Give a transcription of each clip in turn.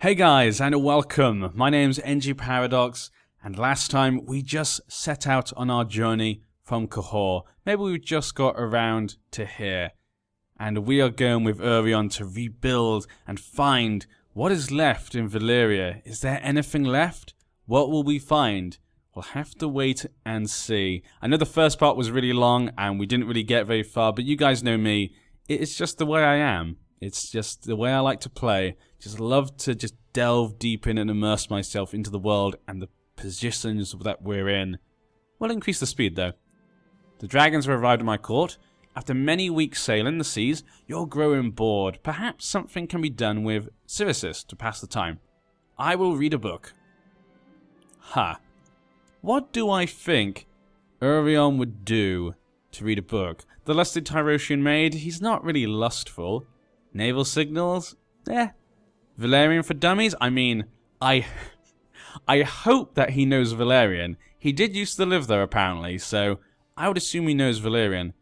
Hey guys, and welcome. My name's NG Paradox, and last time we just set out on our journey from Cahors. Maybe we just got around to here, and we are going with Urion to rebuild and find what is left in Valyria. Is there anything left? What will we find? We'll have to wait and see. I know the first part was really long, and we didn't really get very far, but you guys know me. It's just the way I am. It's just the way I like to play. Just love to just delve deep in and immerse myself into the world and the positions that we're in. We'll increase the speed though. The dragons have arrived at my court. After many weeks sailing the seas, you're growing bored. Perhaps something can be done with Cyricus to pass the time. I will read a book. Ha. What do I think Urion would do to read a book? The lusted Tyrosian maid, he's not really lustful. Naval signals? Valyrian for dummies? I mean, I hope that he knows Valyrian. He did used to live there apparently, so I would assume he knows Valyrian.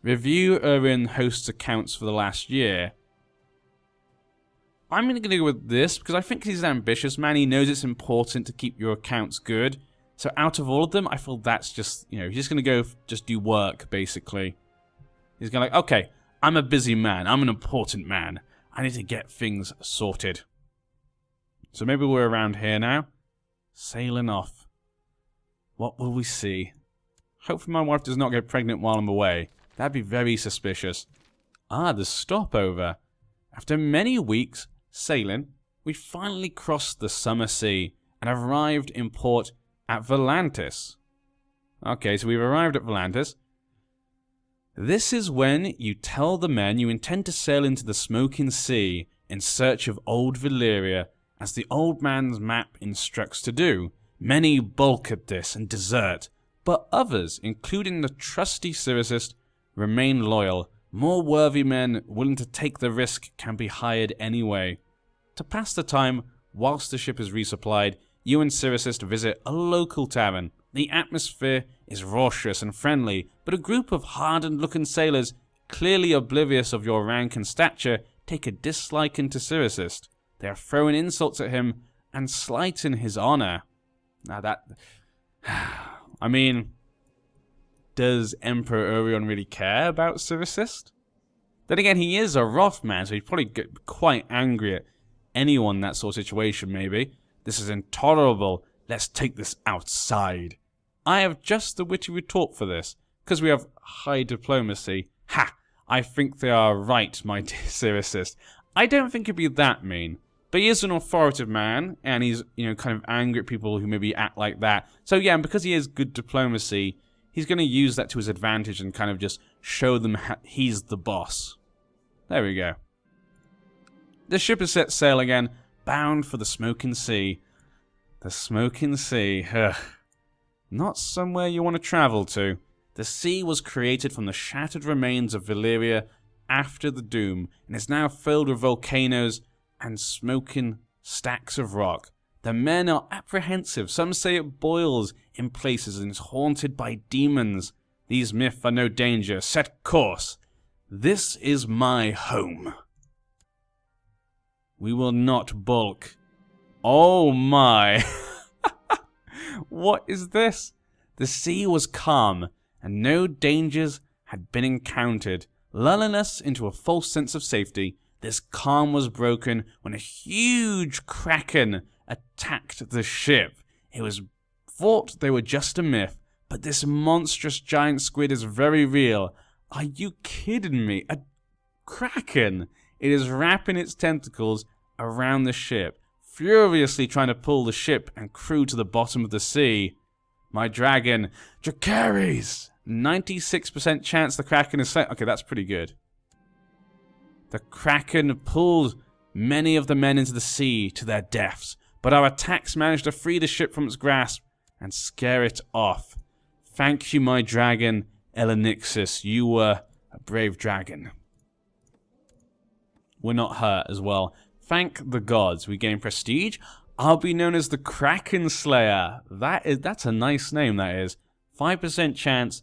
Review Urion hosts accounts for the last year. I'm going to go with this because I think he's an ambitious man. He knows it's important to keep your accounts good. So out of all of them, I feel that's just, he's just going to go just do work, basically. He's going to okay, I'm a busy man. I'm an important man. I need to get things sorted. So maybe we're around here now. Sailing off. What will we see? Hopefully my wife does not get pregnant while I'm away. That'd be very suspicious. Ah, the Stopover. After many weeks sailing, we finally crossed the summer sea and arrived in port at Volantis. Okay, so we've arrived at Volantis. This is when you tell the men you intend to sail into the smoking sea in search of old Valyria, as the old man's map instructs to do. Many balk at this and desert, but others, including the trusty Cyricus, remain loyal. More worthy men willing to take the risk can be hired anyway. To pass the time, whilst the ship is resupplied, you and Cyricus visit a local tavern. The atmosphere is raucous and friendly, but a group of hardened-looking sailors, clearly oblivious of your rank and stature, take a disliking to Cyricus. They are throwing insults at him and slighting his honor. Now that... I mean... Does Emperor Urion really care about Cyricus? Then again, he is a wrath man, so he'd probably get quite angry at anyone in that sort of situation, maybe. This is intolerable. Let's take this outside. I have just the witty retort for this, because we have high diplomacy. Ha! I think they are right, my dear Cyricus. I don't think he'd be that mean, but he is an authoritative man, and he's, kind of angry at people who maybe act like that. So yeah, and because he has good diplomacy, he's going to use that to his advantage and kind of just show them he's the boss. There we go. The ship is set sail again, bound for the smoking sea. The smoking sea. Ugh. Not somewhere you want to travel to. The sea was created from the shattered remains of Valyria after the doom, and is now filled with volcanoes and smoking stacks of rock. The men are apprehensive. Some say it boils in places and is haunted by demons. These myths are no danger. Set course. This is my home. We will not balk. Oh my. What is this? The sea was calm, and no dangers had been encountered, lulling us into a false sense of safety. This calm was broken when a huge kraken attacked the ship. It was thought they were just a myth, but this monstrous giant squid is very real. Are you kidding me? A kraken! It is wrapping its tentacles around the ship, furiously trying to pull the ship and crew to the bottom of the sea. My dragon, Dracarys! 96% chance the kraken is slain. Okay, that's pretty good. The kraken pulled many of the men into the sea to their deaths, but our attacks managed to free the ship from its grasp and scare it off. Thank you, my dragon, Elenixis. You were a brave dragon. We're not hurt as well. Thank the gods. We gain prestige. I'll be known as the Kraken Slayer. That's a nice name, that is. 5% chance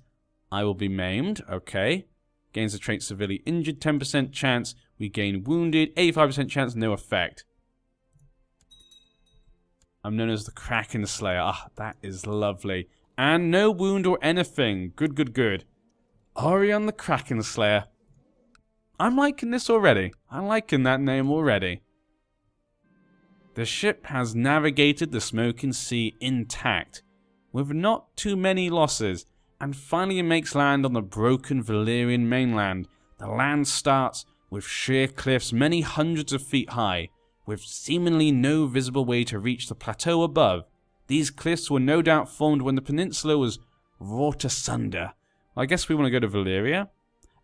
I will be maimed. Okay. Gains the trait severely injured. 10% chance we gain wounded. 85% chance no effect. I'm known as the Kraken Slayer. Ah, that is lovely. And no wound or anything. Good, good, good. Orion the Kraken Slayer. I'm liking this already. I'm liking that name already. The ship has navigated the Smoking Sea intact, with not too many losses, and finally makes land on the broken Valyrian mainland. The land starts with sheer cliffs many hundreds of feet high, with seemingly no visible way to reach the plateau above. These cliffs were no doubt formed when the peninsula was wrought asunder. I guess we want to go to Valyria.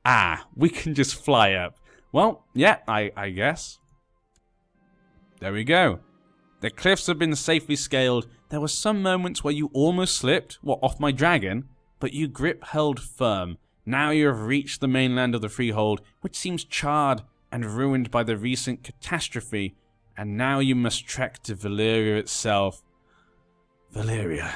Ah, we can just fly up. Well, yeah, I guess. There we go. The cliffs have been safely scaled. There were some moments where you almost slipped, off my dragon, but your grip held firm. Now you have reached the mainland of the Freehold, which seems charred and ruined by the recent catastrophe, and now you must trek to Valyria itself. Valyria.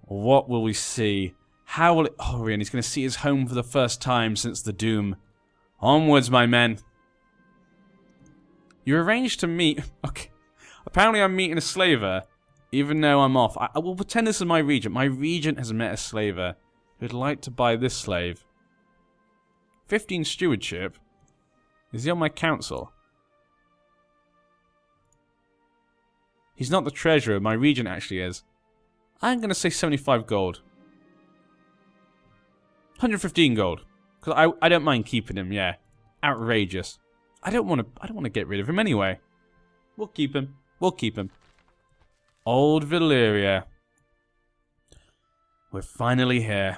What will we see? How will it... Orion, he's going to see his home for the first time since the Doom. Onwards, my men. You arranged to meet... Okay. Apparently I'm meeting a slaver, even though I'm off. I will pretend this is my regent. My regent has met a slaver who'd like to buy this slave. 15 stewardship? Is he on my council? He's not the treasurer. My regent actually is. I'm going to say 75 gold. 115 gold. Because I don't mind keeping him, yeah. Outrageous. I don't want to get rid of him anyway. We'll keep him. We'll keep him. Old Valyria. We're finally here.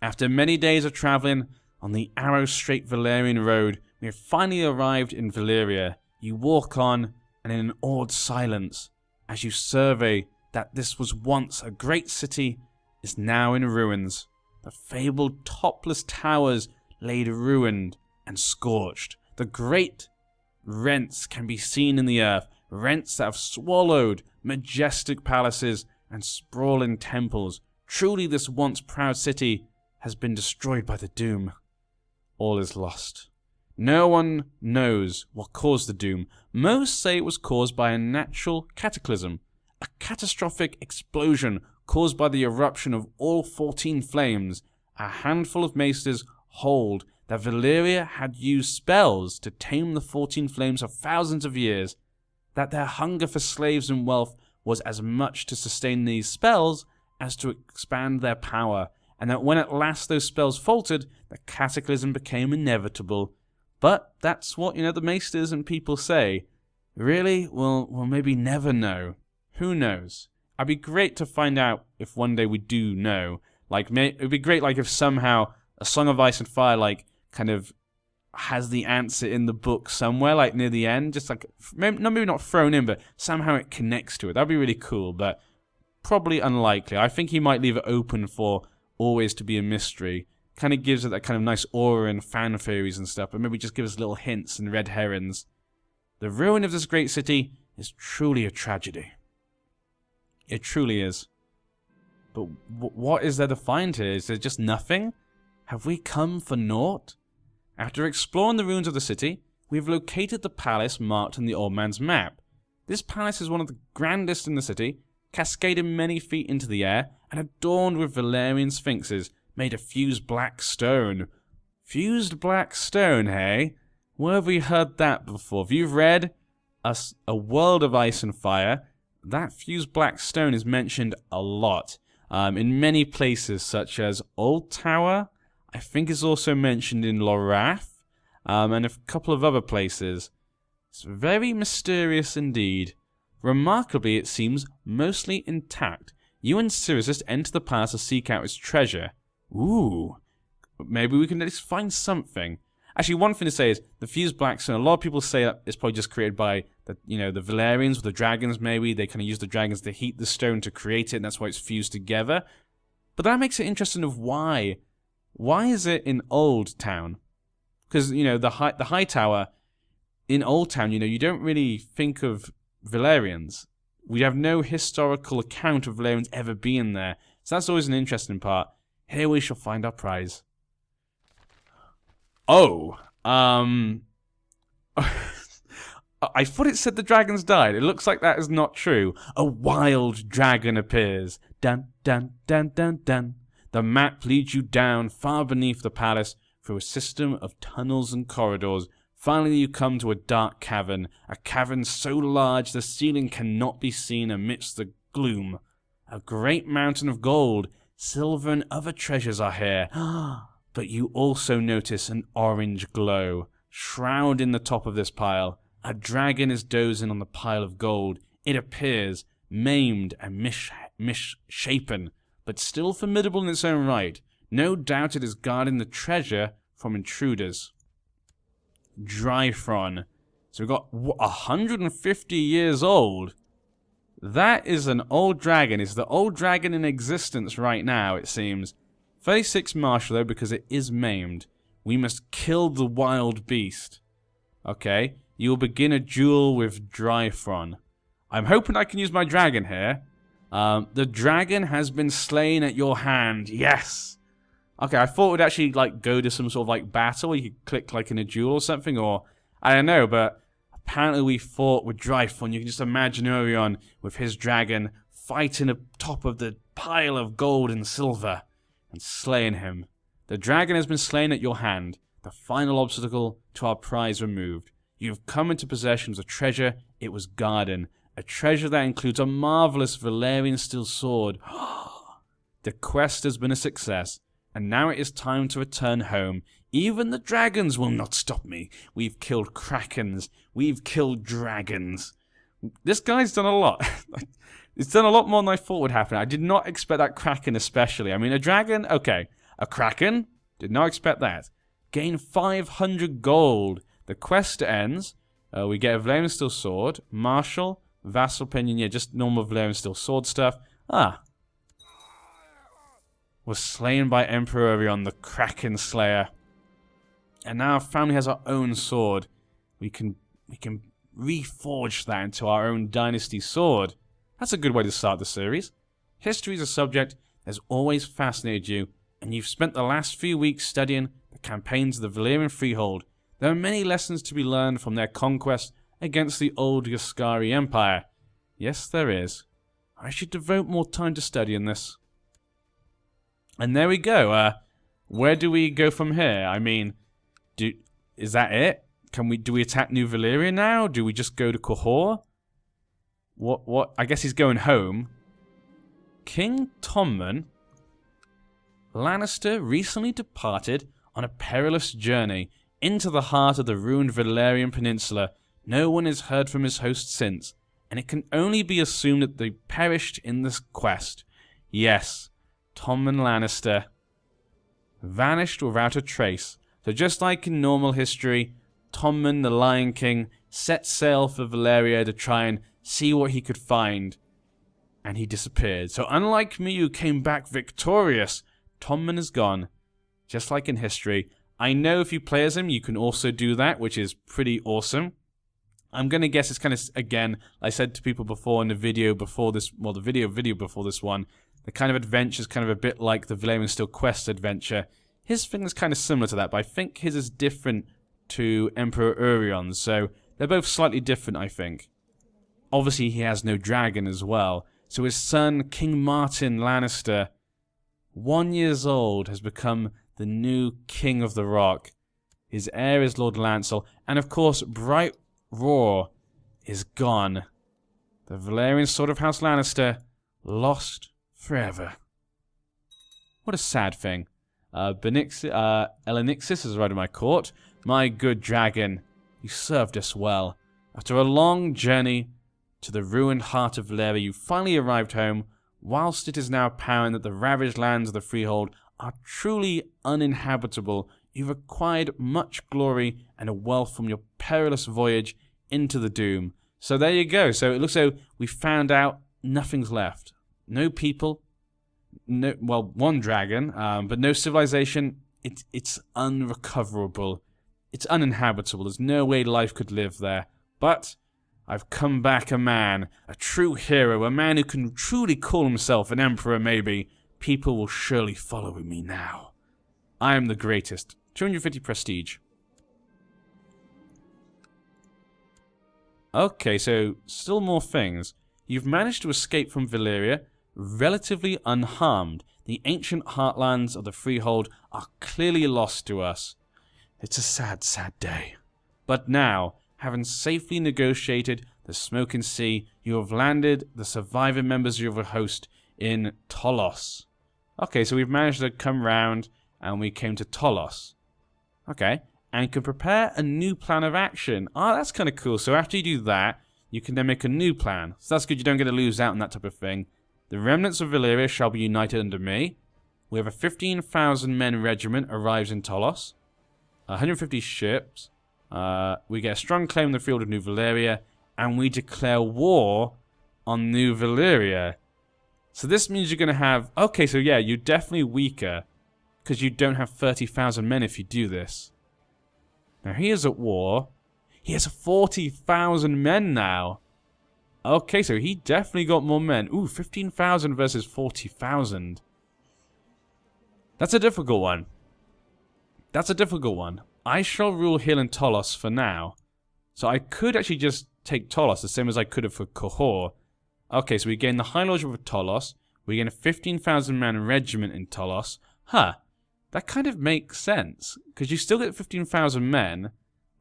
After many days of traveling on the arrow-straight Valyrian road, we have finally arrived in Valyria. You walk on, and in an awed silence, as you survey that this was once a great city, is now in ruins. The fabled topless towers laid ruined and scorched. The great rents can be seen in the earth, rents that have swallowed majestic palaces and sprawling temples. Truly this once proud city has been destroyed by the Doom. All is lost. No one knows what caused the Doom. Most say it was caused by a natural cataclysm, a catastrophic explosion caused by the eruption of all 14 flames. A handful of maesters hold that Valyria had used spells to tame the 14 flames for thousands of years, that their hunger for slaves and wealth was as much to sustain these spells as to expand their power, and that when at last those spells faltered, the cataclysm became inevitable. But that's what, the maesters and people say. Really? We'll maybe never know. Who knows? It'd be great to find out if one day we do know. It'd be great, if somehow A Song of Ice and Fire, kind of has the answer in the book somewhere, near the end. Just, maybe not thrown in, but somehow it connects to it. That'd be really cool, but probably unlikely. I think he might leave it open for always to be a mystery. Kind of gives it that kind of nice aura and fan theories and stuff, but maybe just give us little hints and red herrings. The ruin of this great city is truly a tragedy. It truly is. But what is there to find here? Is there just nothing? Have we come for naught? After exploring the ruins of the city, we have located the palace marked on the old man's map. This palace is one of the grandest in the city, cascading many feet into the air, and adorned with Valyrian sphinxes made of fused black stone. Fused black stone, hey? Where have we heard that before? If you've read A World of Ice and Fire, that fused black stone is mentioned a lot. In many places, such as Old Tower, I think is also mentioned in Lorath, and a couple of other places. It's very mysterious indeed. Remarkably, it seems mostly intact. You and Cyrus enter the palace to seek out its treasure. Ooh, maybe we can at least find something. Actually, one thing to say is the fused blackstone. A lot of people say that it's probably just created by the Valyrians with the dragons. Maybe they kind of use the dragons to heat the stone to create it, and that's why it's fused together. But that makes it interesting of why. Why is it in Old Town? Because the high tower in Old Town. You don't really think of Valyrians. We have no historical account of Valyrians ever being there. So that's always an interesting part. Here we shall find our prize. Oh, I thought it said the dragons died. It looks like that is not true. A wild dragon appears. Dun, dun, dun, dun, dun. The map leads you down far beneath the palace through a system of tunnels and corridors. Finally, you come to a dark cavern. A cavern so large the ceiling cannot be seen amidst the gloom. A great mountain of gold, silver and other treasures are here. But you also notice an orange glow. Shrouding the top of this pile, a dragon is dozing on the pile of gold. It appears maimed and misshapen, but still formidable in its own right. No doubt it is guarding the treasure from intruders. Dryfron. So we've got 150 years old. That is an old dragon. It's the old dragon in existence right now, it seems. 36 martial, though, because it is maimed. We must kill the wild beast. Okay. You will begin a duel with Dryfron. I'm hoping I can use my dragon here. The dragon has been slain at your hand. Yes. Okay, I thought it would actually like go to some sort of like battle. You could click like in a duel or something, or I don't know. But apparently we fought with Dryfron. You can just imagine Orion with his dragon fighting atop of the pile of gold and silver and slaying him. The dragon has been slain at your hand. The final obstacle to our prize removed. You have come into possession of the treasure it was guarding. A treasure that includes a marvelous Valyrian steel sword. The quest has been a success, and now it is time to return home. Even the dragons will not stop me. We've killed krakens. We've killed dragons. This guy's done a lot. It's done a lot more than I thought would happen. I did not expect that kraken especially. I mean, a dragon, okay. A kraken, did not expect that. Gain 500 gold. The quest ends. We get a Valyrian steel sword. Martial, vassal opinion, yeah, just normal Valyrian steel sword stuff. Was slain by Emperor Orion, the Kraken Slayer. And now our family has our own sword. We can reforge that into our own dynasty sword. That's a good way to start the series. History is a subject that's always fascinated you, and you've spent the last few weeks studying the campaigns of the Valyrian Freehold. There are many lessons to be learned from their conquest against the old Yaskari Empire. Yes, there is. I should devote more time to studying this. And there we go. Where do we go from here? I mean, is that it? Do we attack New Valyria now? Do we just go to Cahor? What? I guess he's going home. King Tommen Lannister recently departed on a perilous journey into the heart of the ruined Valyrian Peninsula. No one has heard from his host since, and it can only be assumed that they perished in this quest. Yes, Tommen Lannister vanished without a trace. So just like in normal history, Tommen the Lion King set sail for Valyria to try and see what he could find, and he disappeared. So unlike me who came back victorious, Tommen is gone. Just like in history. I know if you play as him, you can also do that, which is pretty awesome. I'm going to guess it's kind of, again, I said to people before in the video before this, well, the video before this one, the kind of adventure is kind of a bit like the Valyrian Steel Quest adventure. His thing is kind of similar to that, but I think his is different to Emperor Orion's, so they're both slightly different, I think. Obviously, he has no dragon as well, so his son, King Martin Lannister, 1 year old, has become the new King of the Rock. His heir is Lord Lancel, and of course, Bright Roar is gone. The Valyrian Sword of House Lannister, lost forever. What a sad thing. Elenixis has arrived at my court. My good dragon, you served us well. After a long journey to the ruined heart of Valyria, you finally arrived home, whilst it is now apparent that the ravaged lands of the Freehold are truly uninhabitable. You've acquired much glory and a wealth from your perilous voyage into the Doom. So there you go. So it looks like we found out nothing's left. No people, no, well, one dragon, but no civilization. It's unrecoverable. It's uninhabitable. There's no way life could live there. But I've come back a man, a true hero, a man who can truly call himself an emperor maybe. People will surely follow me now. I am the greatest. 250 prestige. Okay, so still more things. You've managed to escape from Valyria relatively unharmed. The ancient heartlands of the Freehold are clearly lost to us. It's a sad, sad day. But now, having safely negotiated the Smoking Sea, you have landed the surviving members of your host in Tolos. Okay, so we've managed to come round and we came to Tolos. Okay, and can prepare a new plan of action. Ah, that's kind of cool. So after you do that, you can then make a new plan. So that's good. You don't get to lose out on that type of thing. The remnants of Valyria shall be united under me. We have a 15,000 men regiment arrives in Tolos. 150 ships. We get a strong claim on the field of New Valyria. And we declare war on New Valyria. So this means you're going to have... Okay, so yeah, you're definitely weaker. Because you don't have 30,000 men if you do this. Now he is at war. He has 40,000 men now. Okay, so he definitely got more men. Ooh, 15,000 versus 40,000. That's a difficult one. That's a difficult one. I shall rule Hill and Tolos for now. So I could actually just take Tolos, the same as I could have for Cahors. Okay, so we gain the High Lordship of Tolos. We gain a 15,000 man regiment in Tolos. Huh. That kind of makes sense. Because you still get 15,000 men,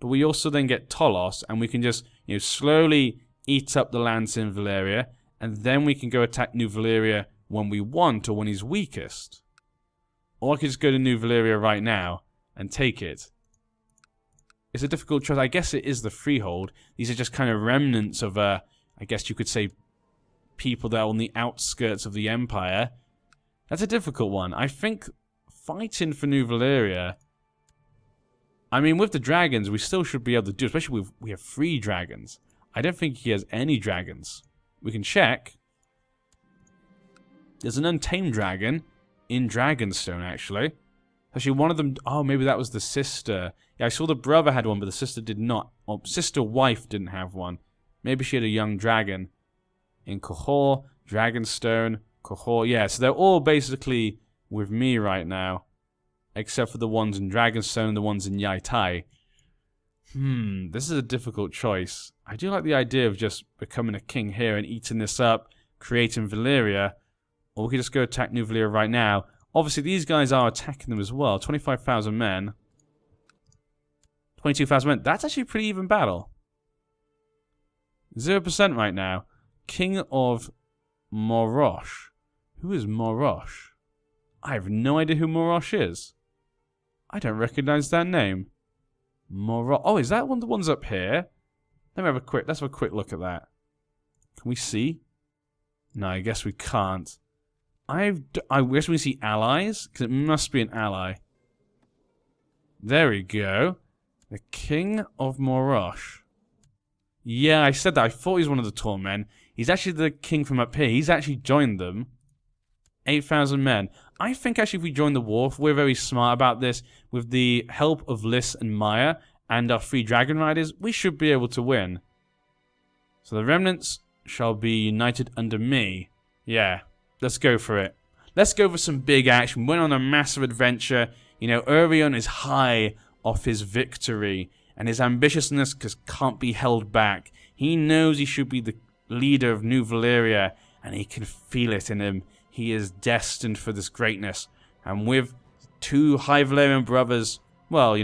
but we also then get Tolos, and we can just, slowly eat up the lands in Valyria, and then we can go attack New Valyria when we want, or when he's weakest. Or I could just go to New Valyria right now and take it. It's a difficult choice. I guess it is the Freehold. These are just kind of remnants of, I guess you could say, people that are on the outskirts of the Empire. That's a difficult one. I think fighting for New Valyria... I mean, with the dragons, we still should be able to do, especially if we have 3 dragons. I don't think he has any dragons. We can check. There's an untamed dragon in Dragonstone, actually. Actually, one of them... Oh, maybe that was the sister. Yeah, I saw the brother had one, but the sister did not. Or sister-wife didn't have one. Maybe she had a young dragon. In Cahors, Dragonstone, Cahors. Yeah, so they're all basically with me right now. Except for the ones in Dragonstone and the ones in Yaitai. This is a difficult choice. I do like the idea of just becoming a king here and eating this up, creating Valyria. Or we could just go attack New Valyria right now. Obviously, these guys are attacking them as well. 25,000 men. 22,000 men. That's actually a pretty even battle. 0% right now. King of Morosh. Who is Morosh? I have no idea who Morosh is. I don't recognize that name. Morosh. Oh, is that one of the ones up here? Let's have a quick look at that. Can we see? No, I guess we can't. I guess we see allies, because it must be an ally. There we go. The King of Morosh. Yeah, I said that. I thought he was one of the tall men. He's actually the king from up here. He's actually joined them. 8,000 men. I think actually if we join the war, if we're very smart about this, with the help of Lys and Maya and our 3 dragon riders, we should be able to win. So the remnants shall be united under me. Yeah, let's go for it. Let's go for some big action. We went on a massive adventure. Urion is high off his victory, and his ambitiousness can't be held back. He knows he should be the leader of New Valyria, and he can feel it in him. He is destined for this greatness. And with 2 High Valyrian brothers, well,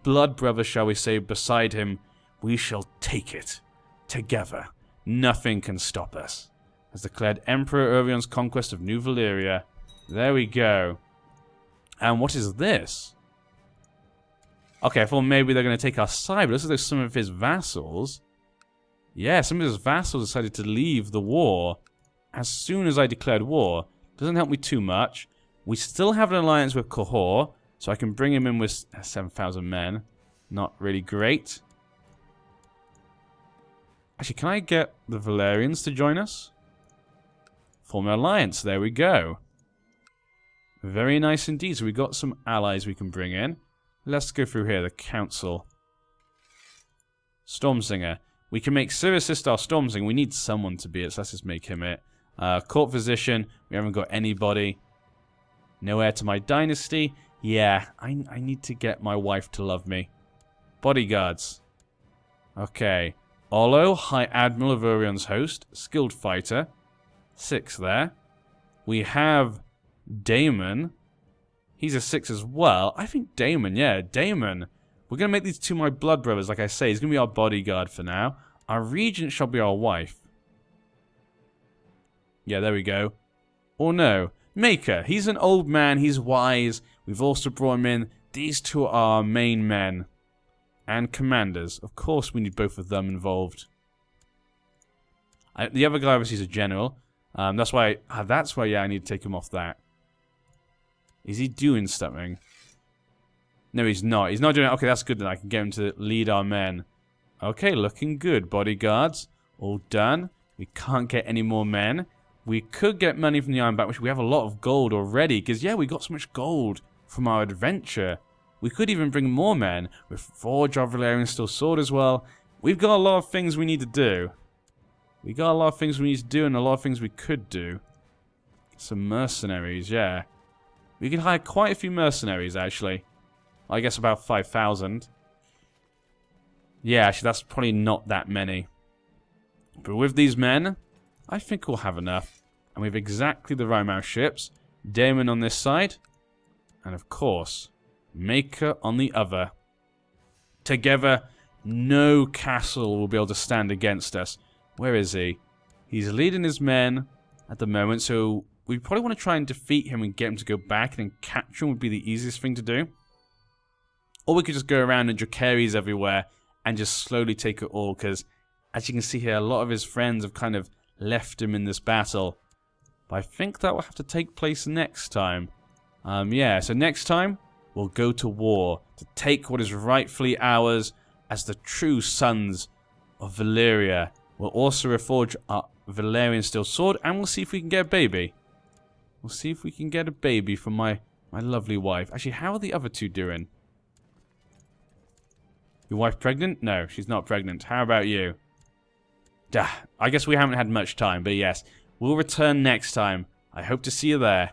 blood brothers, shall we say, beside him, we shall take it. Together. Nothing can stop us. Has declared Emperor Urion's conquest of New Valyria. There we go. And what is this? Okay, I thought maybe they're going to take our side, but looks like there's some of his vassals. Yeah, some of his vassals decided to leave the war as soon as I declared war. Doesn't help me too much. We still have an alliance with Cahors, so I can bring him in with 7,000 men. Not really great. Actually, can I get the Valyrians to join us? Form an alliance. There we go. Very nice indeed. So we got some allies we can bring in. Let's go through here. The Council. Stormsinger. We can make Sirius our Stormsinger. We need someone to be it, so let's just make him it. Court Physician. We haven't got anybody. No heir to my dynasty. Yeah, I need to get my wife to love me. Bodyguards. Okay. Olo, High Admiral of Orion's host, skilled fighter. 6 there. We have Daemon. He's a 6 as well. I think Daemon, yeah, Daemon. We're going to make these 2 my blood brothers, like I say. He's going to be our bodyguard for now. Our regent shall be our wife. Yeah, there we go. Or no. Maker. He's an old man. He's wise. We've also brought him in. These 2 are our main men. And commanders. Of course we need both of them involved. The other guy obviously is a general. That's why, yeah, I need to take him off that. Is he doing something? No, he's not. He's not doing it. Okay, that's good then. I can get him to lead our men. Okay, looking good. Bodyguards. All done. We can't get any more men. We could get money from the Ironback, which we have a lot of gold already. Because, yeah, we got so much gold from our adventure. We could even bring more men. With Forge our Valyrian Steel Sword as well. We've got a lot of things we need to do. We got a lot of things we need to do and a lot of things we could do. Some mercenaries, yeah. We could hire quite a few mercenaries, actually. I guess about 5,000. Yeah, actually, that's probably not that many. But with these men, I think we'll have enough. And we have exactly the right amount of ships. Daemon on this side. And of course, Maker on the other. Together, no castle will be able to stand against us. Where is he? He's leading his men at the moment, so we probably want to try and defeat him and get him to go back, and then capture him would be the easiest thing to do. Or we could just go around and Dracarys everywhere and just slowly take it all, because as you can see here, a lot of his friends have kind of left him in this battle. But I think that will have to take place next time. Yeah, so next time, we'll go to war to take what is rightfully ours as the true sons of Valyria. We'll also reforge our Valyrian Steel Sword, and we'll see if we can get a baby. We'll see if we can get a baby from my lovely wife. Actually, how are the other 2 doing? Your wife pregnant? No, she's not pregnant. How about you? I guess we haven't had much time, but yes. We'll return next time. I hope to see you there.